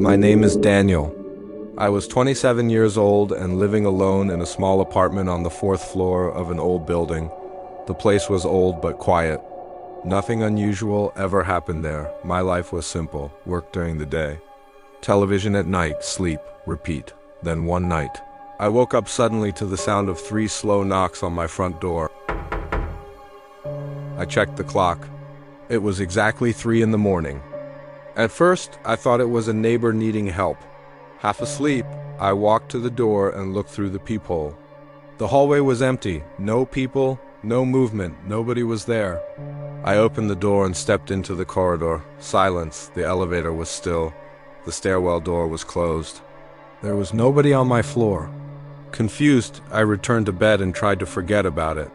My name is Daniel. I was 27 years old and living alone in a small apartment on the fourth floor of an old building. The place was old but quiet. Nothing unusual ever happened there. My life was simple: work during the day, television at night, sleep, repeat. Then one night, I woke up suddenly to the sound of 3 slow knocks on my front door. I checked the clock. It was exactly 3 in the morning. At first, I thought it was a neighbor needing help. Half asleep, I walked to the door and looked through the peephole. The hallway was empty. No people, no movement, nobody was there. I opened the door and stepped into the corridor. Silence. The elevator was still. The stairwell door was closed. There was nobody on my floor. Confused, I returned to bed and tried to forget about it.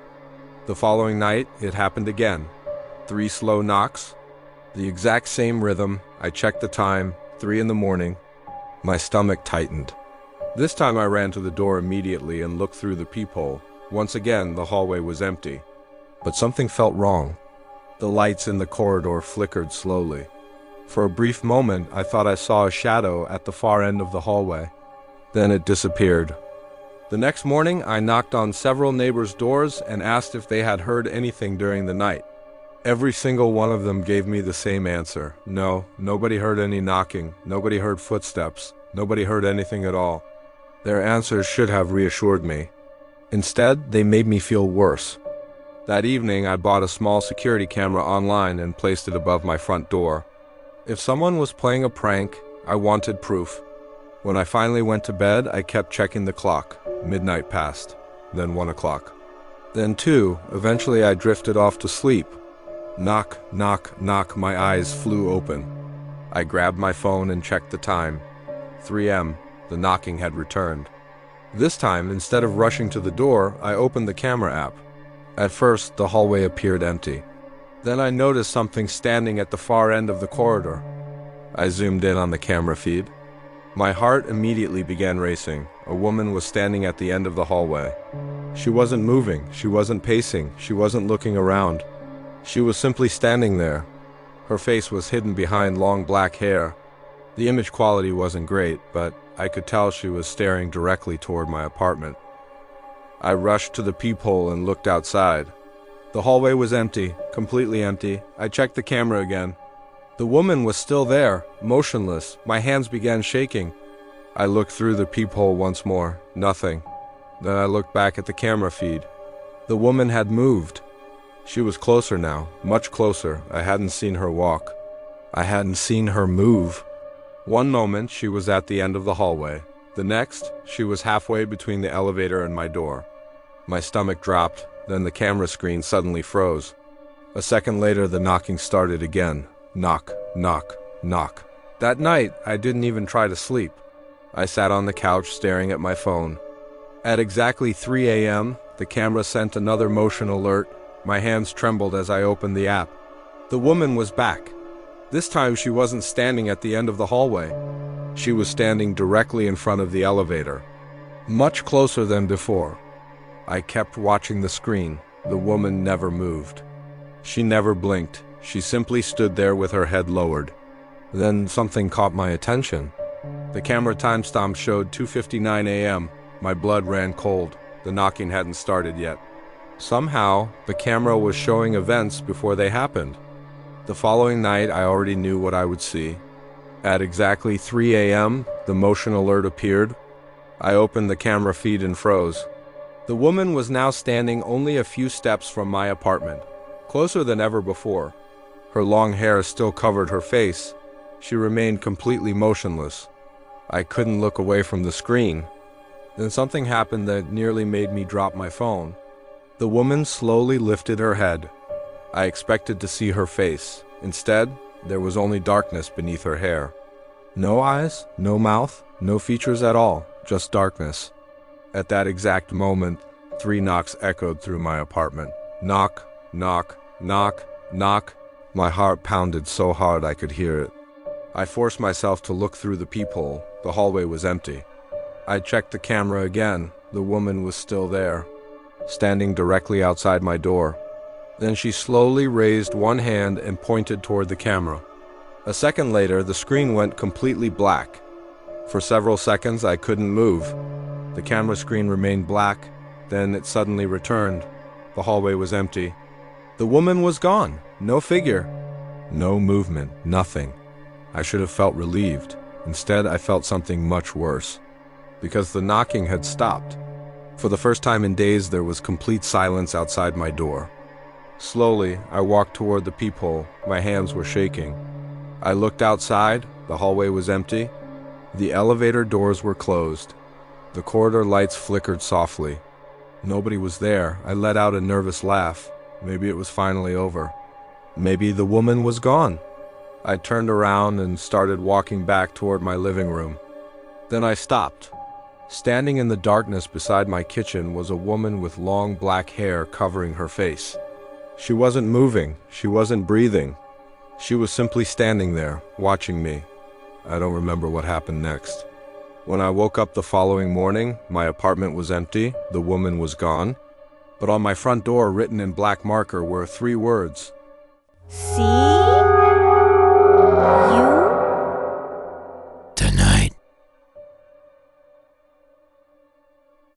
The following night, it happened again. 3 slow knocks. The exact same rhythm. I checked the time, 3 in the morning. My stomach tightened. This time I ran to the door immediately and looked through the peephole. Once again, the hallway was empty. But something felt wrong. The lights in the corridor flickered slowly. For a brief moment, I thought I saw a shadow at the far end of the hallway. Then it disappeared. The next morning, I knocked on several neighbors' doors and asked if they had heard anything during the night. Every single one of them gave me the same answer. No, nobody heard any knocking. Nobody heard footsteps. Nobody heard anything at all. Their answers should have reassured me. Instead, they made me feel worse. That evening, I bought a small security camera online and placed it above my front door. If someone was playing a prank, I wanted proof. When I finally went to bed, I kept checking the clock. Midnight passed, then 1 o'clock. Then 2. Eventually, I drifted off to sleep. Knock, knock, knock. My eyes flew open. I grabbed my phone and checked the time. 3 a.m. The knocking had returned. This time, instead of rushing to the door, I opened the camera app. At first, the hallway appeared empty. Then I noticed something standing at the far end of the corridor. I zoomed in on the camera feed. My heart immediately began racing. A woman was standing at the end of the hallway. She wasn't moving. She wasn't pacing. She wasn't looking around. She was simply standing there. Her face was hidden behind long black hair. The image quality wasn't great, but I could tell she was staring directly toward my apartment. I rushed to the peephole and looked outside. The hallway was empty, completely empty. I checked the camera again. The woman was still there, motionless. My hands began shaking. I looked through the peephole once more. Nothing. Then I looked back at the camera feed. The woman had moved. She was closer now, much closer. I hadn't seen her walk. I hadn't seen her move. One moment, she was at the end of the hallway. The next, she was halfway between the elevator and my door. My stomach dropped, then the camera screen suddenly froze. A second later, the knocking started again. Knock, knock, knock. That night, I didn't even try to sleep. I sat on the couch staring at my phone. At exactly 3 a.m., the camera sent another motion alert. My hands trembled as I opened the app. The woman was back. This time she wasn't standing at the end of the hallway. She was standing directly in front of the elevator, much closer than before. I kept watching the screen. The woman never moved. She never blinked. She simply stood there with her head lowered. Then something caught my attention. The camera timestamp showed 2:59 a.m. My blood ran cold. The knocking hadn't started yet. Somehow, the camera was showing events before they happened. The following night, I already knew what I would see. At exactly 3 a.m., the motion alert appeared. I opened the camera feed and froze. The woman was now standing only a few steps from my apartment, closer than ever before. Her long hair still covered her face. She remained completely motionless. I couldn't look away from the screen. Then something happened that nearly made me drop my phone. The woman slowly lifted her head. I expected to see her face. Instead, there was only darkness beneath her hair. No eyes, no mouth, no features at all, just darkness. At that exact moment, 3 knocks echoed through my apartment. Knock, knock, knock, knock. My heart pounded so hard I could hear it. I forced myself to look through the peephole. The hallway was empty. I checked the camera again. The woman was still there, standing directly outside my door. Then she slowly raised one hand and pointed toward the camera. A second later, the screen went completely black. For several seconds, I couldn't move. The camera screen remained black, then it suddenly returned. The hallway was empty. The woman was gone. No figure. No movement. Nothing. I should have felt relieved. Instead, I felt something much worse. Because the knocking had stopped. For the first time in days, there was complete silence outside my door. Slowly, I walked toward the peephole. My hands were shaking. I looked outside. The hallway was empty. The elevator doors were closed. The corridor lights flickered softly. Nobody was there. I let out a nervous laugh. Maybe it was finally over. Maybe the woman was gone. I turned around and started walking back toward my living room. Then I stopped. Standing in the darkness beside my kitchen was a woman with long black hair covering her face. She wasn't moving. She wasn't breathing. She was simply standing there, watching me. I don't remember what happened next. When I woke up the following morning, my apartment was empty, the woman was gone, but on my front door, written in black marker, were 3 words. See?